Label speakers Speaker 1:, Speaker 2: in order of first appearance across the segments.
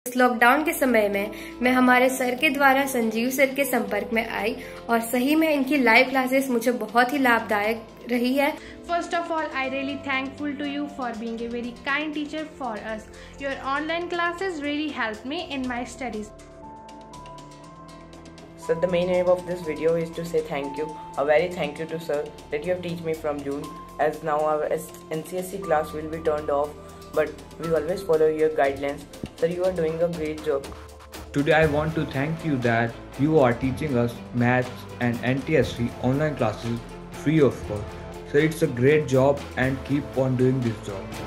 Speaker 1: इस लॉकडाउन के समय में मैं हमारे सर के द्वारा संजीव सर के संपर्क में आई और सही में इनकी लाइव क्लासेस मुझे बहुत ही लाभदायक रही है।
Speaker 2: First of all, I really thankful to you for being a very kind teacher for us. Your online classes really helped me in my studies.
Speaker 3: So the main aim of this video is to say thank you, a very thank you to sir that you have taught me from June, as now our NCSE class will be turned off, but we always follow your guidelines. Sir, you are doing a great job.
Speaker 4: Today I want to thank you that you are teaching us maths and NTSC online classes free of cost. So it's a great job and keep on doing this job.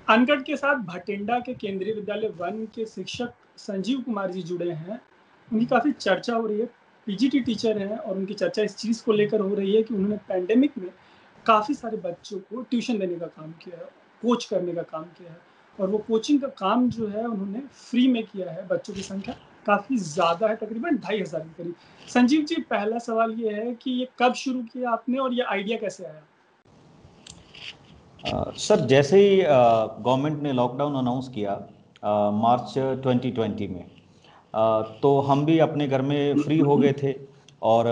Speaker 5: अनगढ़ के साथ भटिंडा के केंद्रीय विद्यालय 1 के शिक्षक संजीव कुमार जी जुड़े हैं। उनकी काफ़ी चर्चा हो रही है, पीजीटी टीचर हैं और उनकी चर्चा इस चीज़ को लेकर हो रही है कि उन्होंने पैंडेमिक में काफ़ी सारे बच्चों को ट्यूशन देने का काम किया है, कोच करने का काम किया है और वो कोचिंग का काम जो है उन्होंने फ्री में किया है। बच्चों की संख्या काफ़ी ज़्यादा है, तकरीबन 2500 के करीब। संजीव जी, पहला सवाल ये है कि ये कब शुरू किया आपने और ये आइडिया कैसे आया?
Speaker 6: सर, जैसे ही गवर्नमेंट ने लॉकडाउन अनाउंस किया मार्च 2020 में, तो हम भी अपने घर में फ्री हो गए थे और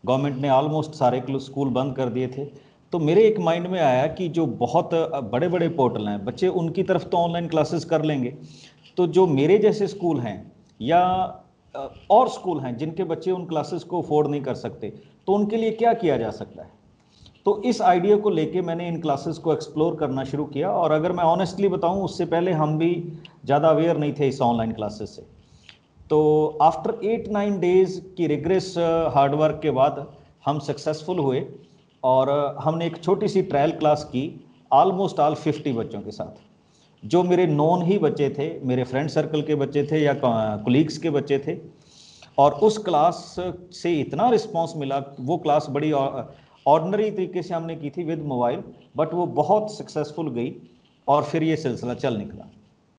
Speaker 6: गवर्नमेंट ने ऑलमोस्ट सारे स्कूल बंद कर दिए थे। तो मेरे एक माइंड में आया कि जो बहुत बड़े बड़े पोर्टल हैं, बच्चे उनकी तरफ तो ऑनलाइन क्लासेस कर लेंगे, तो जो मेरे जैसे स्कूल हैं या और स्कूल हैं जिनके बच्चे उन क्लासेस को अफोर्ड नहीं कर सकते, तो उनके लिए क्या किया जा सकता है। तो इस आइडिया को लेके मैंने इन क्लासेस को एक्सप्लोर करना शुरू किया और अगर मैं ऑनेस्टली बताऊं, उससे पहले हम भी ज़्यादा अवेयर नहीं थे इस ऑनलाइन क्लासेस से। तो आफ्टर 8-9 डेज़ की रिग्रेस हार्डवर्क के बाद हम सक्सेसफुल हुए और हमने एक छोटी सी ट्रायल क्लास की ऑलमोस्ट ऑल 50 बच्चों के साथ, जो मेरे नॉन ही बच्चे थे, मेरे फ्रेंड सर्कल के बच्चे थे या कोलीग्स के बच्चे थे। और उस क्लास से इतना रिस्पॉन्स मिला, वो क्लास बड़ी ऑर्डिनरी तरीके से हमने की थी विद मोबाइल, बट वो बहुत सक्सेसफुल गई और फिर ये सिलसिला चल निकला।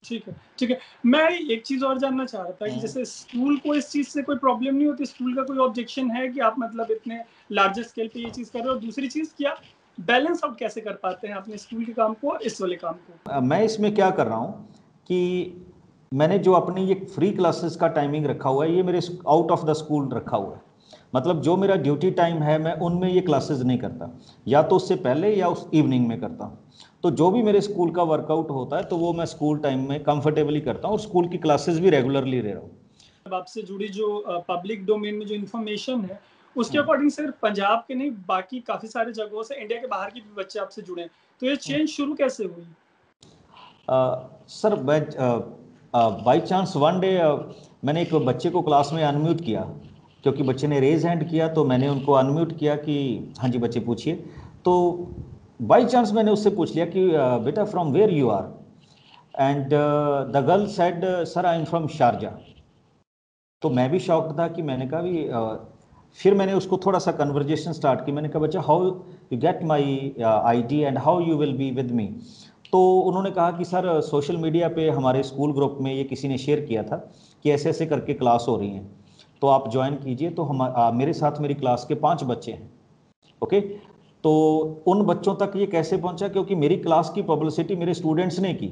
Speaker 5: ठीक है। मैं एक चीज़ और जानना चाह रहा था कि जैसे स्कूल को इस चीज़ से कोई प्रॉब्लम नहीं होती, स्कूल का कोई ऑब्जेक्शन है कि आप मतलब इतने लार्जर स्केल पे ये चीज़ कर रहे हो? और दूसरी चीज़, क्या बैलेंस आउट कैसे कर पाते हैं अपने स्कूल के काम को और इस वाले काम को?
Speaker 6: मैं इसमें क्या कर रहा हूँ कि मैंने जो अपनी ये फ्री क्लासेस का टाइमिंग रखा हुआ है, ये मेरे आउट ऑफ द स्कूल रखा हुआ है। मतलब जो मेरा ड्यूटी टाइम है, मैं उनमें ये क्लासेस नहीं करता, या तो उससे पहले या उस इवनिंग में करता हूँ। तो जो भी मेरे स्कूल का वर्कआउट होता है तो वो मैं स्कूल टाइम में कंफर्टेबली करता हूँ और स्कूल की क्लासेस भी रेगुलरली ले रहा हूँ।
Speaker 5: अब आपसे जुड़ी जो पब्लिक डोमेन में जो इन्फॉर्मेशन है, उसके अकॉर्डिंग सिर्फ पंजाब के नहीं, बाकी काफ़ी सारे जगहों से, इंडिया के बाहर के भी बच्चे आपसे जुड़े हैं। तो ये चेंज शुरू कैसे हुई?
Speaker 6: Sir, by chance one day मैंने एक बच्चे को क्लास में अनम्यूट किया, क्योंकि बच्चे ने रेज हैंड किया तो मैंने उनको अनम्यूट किया कि हाँ जी बच्चे पूछिए। तो बाई चांस मैंने उससे पूछ लिया कि बेटा from where you are, and the girl said sir I am from Sharjah. तो मैं भी शॉक्ड था कि मैंने कहा भी फिर मैंने उसको थोड़ा सा कन्वर्जेशन स्टार्ट की। मैंने कहा बच्चा, how you get my ID and how you will be with me. तो उन्होंने कहा कि सर सोशल मीडिया पे हमारे स्कूल ग्रुप में ये किसी ने शेयर किया था कि ऐसे ऐसे करके क्लास हो रही हैं, तो आप ज्वाइन कीजिए। तो हम मेरे साथ मेरी क्लास के 5 बच्चे हैं। ओके, तो उन बच्चों तक ये कैसे पहुंचा, क्योंकि मेरी क्लास की पब्लिसिटी मेरे स्टूडेंट्स ने की।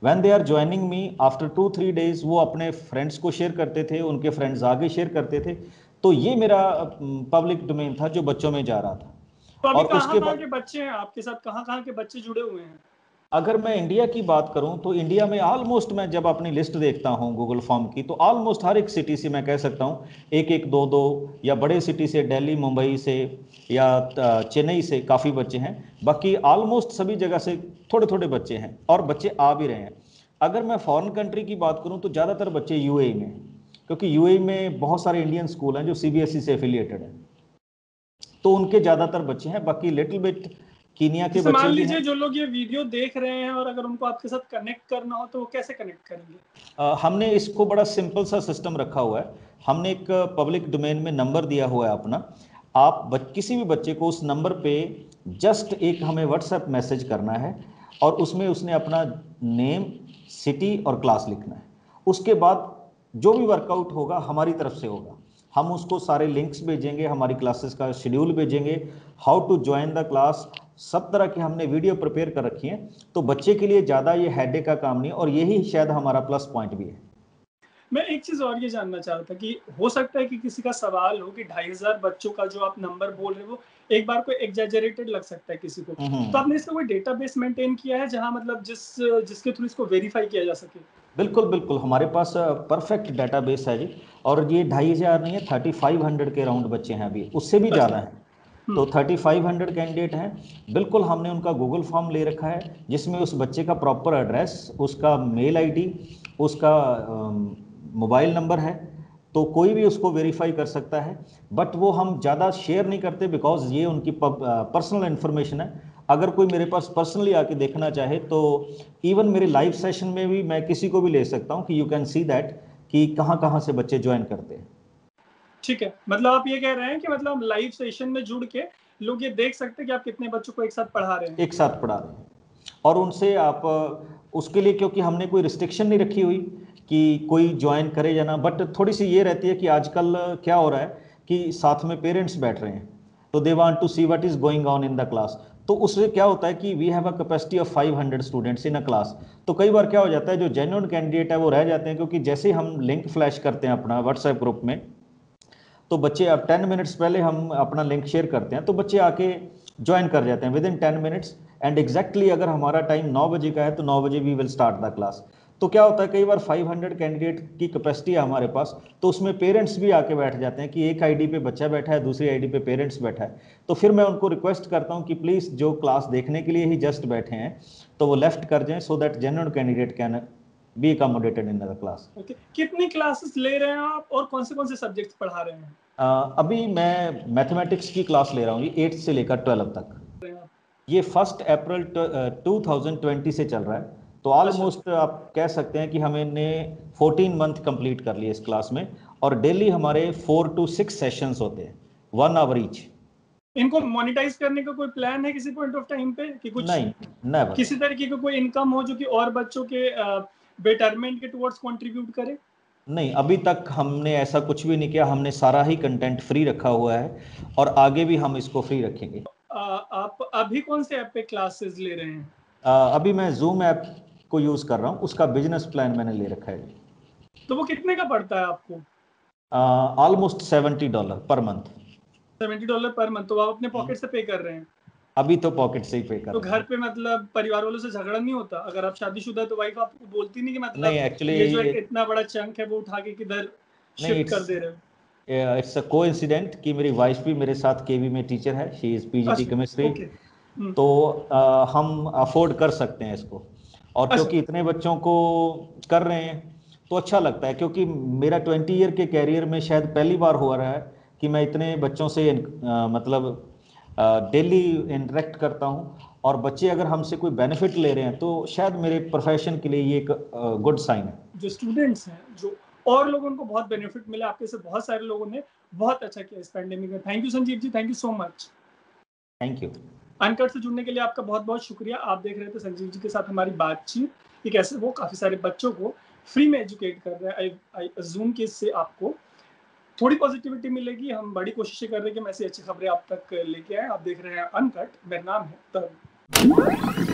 Speaker 6: When they are joining me after 2-3 days, वो अपने फ्रेंड्स को शेयर करते थे, उनके फ्रेंड्स आगे शेयर करते थे। तो ये मेरा पब्लिक डोमेन था जो बच्चों में जा रहा था।
Speaker 5: तो अभी कहाँ के बच्चे हैं आपके साथ, कहाँ के बच्चे जुड़े हुए हैं?
Speaker 6: अगर मैं इंडिया की बात करूं तो इंडिया में ऑलमोस्ट, मैं जब अपनी लिस्ट देखता हूं गूगल फॉर्म की, तो ऑलमोस्ट हर एक सिटी से मैं कह सकता हूं 1-1, 2-2, या बड़े सिटी से दिल्ली, मुंबई से या चेन्नई से काफ़ी बच्चे हैं। बाकी ऑलमोस्ट सभी जगह से थोड़े थोड़े बच्चे हैं और बच्चे आ भी रहे हैं। अगर मैं फॉरेन कंट्री की बात करूँ तो ज़्यादातर बच्चे यूएई में, क्योंकि यूएई में बहुत सारे इंडियन स्कूल हैं जो सीबीएसई से एफिलिएटेड हैं, तो उनके ज़्यादातर बच्चे हैं। बाकी लिटिल बिट कीनिया के बच्चे।
Speaker 5: मान लीजिए जो लोग ये वीडियो देख रहे हैं और अगर उनको आपके साथ कनेक्ट करना हो तो वो कैसे कनेक्ट करेंगे?
Speaker 6: हमने इसको बड़ा सिंपल सा सिस्टम रखा हुआ है। हमने एक पब्लिक डोमेन में नंबर दिया हुआ है अपना। आप किसी भी बच्चे को उस नंबर पे जस्ट एक हमें व्हाट्सएप मैसेज करना है और उसमें उसने अपना नेम, सिटी और क्लास लिखना है। उसके बाद जो भी वर्कआउट होगा हमारी तरफ से होगा। हम उसको सारे लिंक्स भेजेंगे, हमारी क्लासेस का शेड्यूल भेजेंगे, how to join the class, सब तरह की हमने वीडियो प्रिपेयर कर रखी हैं। तो बच्चे के लिए ज़्यादा ये हेडेक का काम नहीं, और यही शायद हमारा प्लस पॉइंट भी है।
Speaker 5: मैं एक चीज और ये जानना चाह रहा था कि हो सकता है कि किसी का सवाल हो कि 2500 बच्चों का जो आप नंबर बोल रहे हो वो एक बार को एग्जैजरेटेड लग सकता है किसी को, तो आपने इसका कोई डेटाबेस मेंटेन किया है जहां मतलब जिसके थ्रू इसको वेरीफाई किया जा सके?
Speaker 6: बिल्कुल बिल्कुल, हमारे पास परफेक्ट डेटाबेस है जी। और ये 2500 नहीं है, 3500 के राउंड बच्चे हैं अभी, उससे भी ज़्यादा हैं। तो 3500 कैंडिडेट हैं। बिल्कुल हमने उनका गूगल फॉर्म ले रखा है जिसमें उस बच्चे का प्रॉपर एड्रेस, उसका मेल आईडी, उसका मोबाइल नंबर है, तो कोई भी उसको वेरीफाई कर सकता है। बट वो हम ज़्यादा शेयर नहीं करते बिकॉज ये उनकी पर्सनल इन्फॉर्मेशन है। अगर कोई मेरे पास पर्सनली आके देखना चाहे तो इवन मेरे लाइव सेशन में भी मैं किसी को भी ले सकता हूँ कि यू कैन सी दैट कि कहाँ कहाँ से बच्चे ज्वाइन करते हैं।
Speaker 5: ठीक है, मतलब आप ये कह रहे हैं कि मतलब लाइव सेशन में जुड़ के लोग ये देख सकते हैं कि आप कितने बच्चों को एक साथ पढ़ा रहे हैं?
Speaker 6: एक साथ पढ़ा रहे हैं, और उनसे आप उसके लिए, क्योंकि हमने कोई रिस्ट्रिक्शन नहीं रखी हुई कि कोई ज्वाइन करे या ना, बट थोड़ी सी ये रहती है कि आजकल क्या हो रहा है कि साथ में पेरेंट्स बैठ रहे हैं, तो they want to see what is going on in the class. तो उससे क्या होता है कि we have a capacity of 500 students in a class. तो कई बार क्या हो जाता है, जो जेन्युइन कैंडिडेट है वो रह जाते हैं, क्योंकि जैसे ही हम लिंक फ्लैश करते हैं अपना व्हाट्सएप ग्रुप में, तो बच्चे अब 10 मिनट्स पहले हम अपना लिंक शेयर करते हैं तो बच्चे आके ज्वाइन कर जाते हैं with in 10 minutes. And exactly अगर हमारा टाइम 9 बजे का है तो 9 बजे we will start the class. तो क्या होता है, कई बार 500 कैंडिडेट की कैपेसिटी है हमारे पास, तो उसमें पेरेंट्स भी आके बैठ जाते हैं कि एक आईडी पे बच्चा बैठा है, दूसरी आईडी पे पेरेंट्स बैठा है। तो फिर मैं उनको रिक्वेस्ट करता हूं कि प्लीज़ जो क्लास देखने के लिए ही जस्ट बैठे हैं तो वो लेफ्ट कर जाएं, so that genuine candidate can be accommodated in the class.
Speaker 5: Okay, कितनी क्लासेस ले रहे हैं आप और कौन से सब्जेक्ट्स पढ़ा रहे हैं?
Speaker 6: अभी मैं मैथमेटिक्स की क्लास ले रहा हूँ, ये 8th से लेकर 12 तक। ये 1 अप्रैल 2020 से चल रहा है, तो ऑलमोस्ट आप कह सकते हैं कि हमने 14 मंथ कंप्लीट कर लिए इस क्लास में। और डेली हमारे 4 to 6 सेशंस होते हैं, 1 आवर ईच।
Speaker 5: इनको मोनेटाइज करने का कोई प्लान है किसी पॉइंट ऑफ टाइम पे कि कुछ
Speaker 6: नहीं, नेवर।
Speaker 5: किसी तरीके का कोई इनकम हो जो कि और बच्चों के बेटरमेंट के टुवर्ड्स कंट्रीब्यूट करे?
Speaker 6: नहीं, अभी तक हमने ऐसा कुछ भी नहीं किया। हमने सारा ही कंटेंट फ्री रखा हुआ है और आगे भी हम इसको फ्री रखेंगे।
Speaker 5: आप अभी कौन से ऐप पे क्लासेस ले रहे हैं?
Speaker 6: अभी मैं जूम ऐप को यूज़ कर रहा हूँ, उसका बिजनेस प्लान मैंने ले रखा है।
Speaker 5: तो वो कितने का पड़ता है आपको?
Speaker 6: Almost $70 per month.
Speaker 5: $70 per month? तो आप अपने पॉकेट से पे कर रहे हैं?
Speaker 6: अभी तो पॉकेट से ही पे कर
Speaker 5: तो
Speaker 6: रहे
Speaker 5: घर पे मतलब परिवार वालों से झगड़ा नहीं होता? अगर आप शादीशुदा तो वाइफ आपको बोलती नहीं कि मतलब
Speaker 6: नहीं, एक्चुअली
Speaker 5: ये जो इतना बड़ा चंक है वो उठा के किधर शिफ्ट कर दे रहे हो?
Speaker 6: इट्स अ कोइंसिडेंट कि मेरी वाइफ भी मेरे साथ केवी में टीचर है, शी इज पीजीटी केमिस्ट्री। तो हम अफोर्ड कर सकते हैं इसको, और क्योंकि इतने बच्चों को कर रहे हैं तो अच्छा लगता है। क्योंकि मेरा 20 ईयर के कैरियर में शायद पहली बार हो रहा है कि मैं इतने बच्चों से मतलब डेली इंटरेक्ट करता हूं, और बच्चे अगर हमसे कोई बेनिफिट ले रहे हैं तो शायद मेरे प्रोफेशन के लिए ये एक गुड साइन है।
Speaker 5: जो स्टूडेंट्स हैं, जो और लोगों को बहुत बेनिफिट मिला, आपके से बहुत सारे लोगों ने बहुत अच्छा किया इस पैंडेमिक में। Thank you Sanjeev ji, thank you so much.
Speaker 6: Thank you.
Speaker 5: Uncut से जुड़ने के लिए आपका बहुत बहुत शुक्रिया। आप देख रहे थे संजीव जी के साथ हमारी बातचीत कि कैसे वो काफ़ी सारे बच्चों को फ्री में एजुकेट कर रहे हैं। आई अज्यूम कि इससे आपको थोड़ी पॉजिटिविटी मिलेगी। हम बड़ी कोशिशें कर रहे हैं कि हम ऐसी अच्छी खबरें आप तक लेके आए। आप देख रहे हैं अनकट, मेरा नाम है तरुण।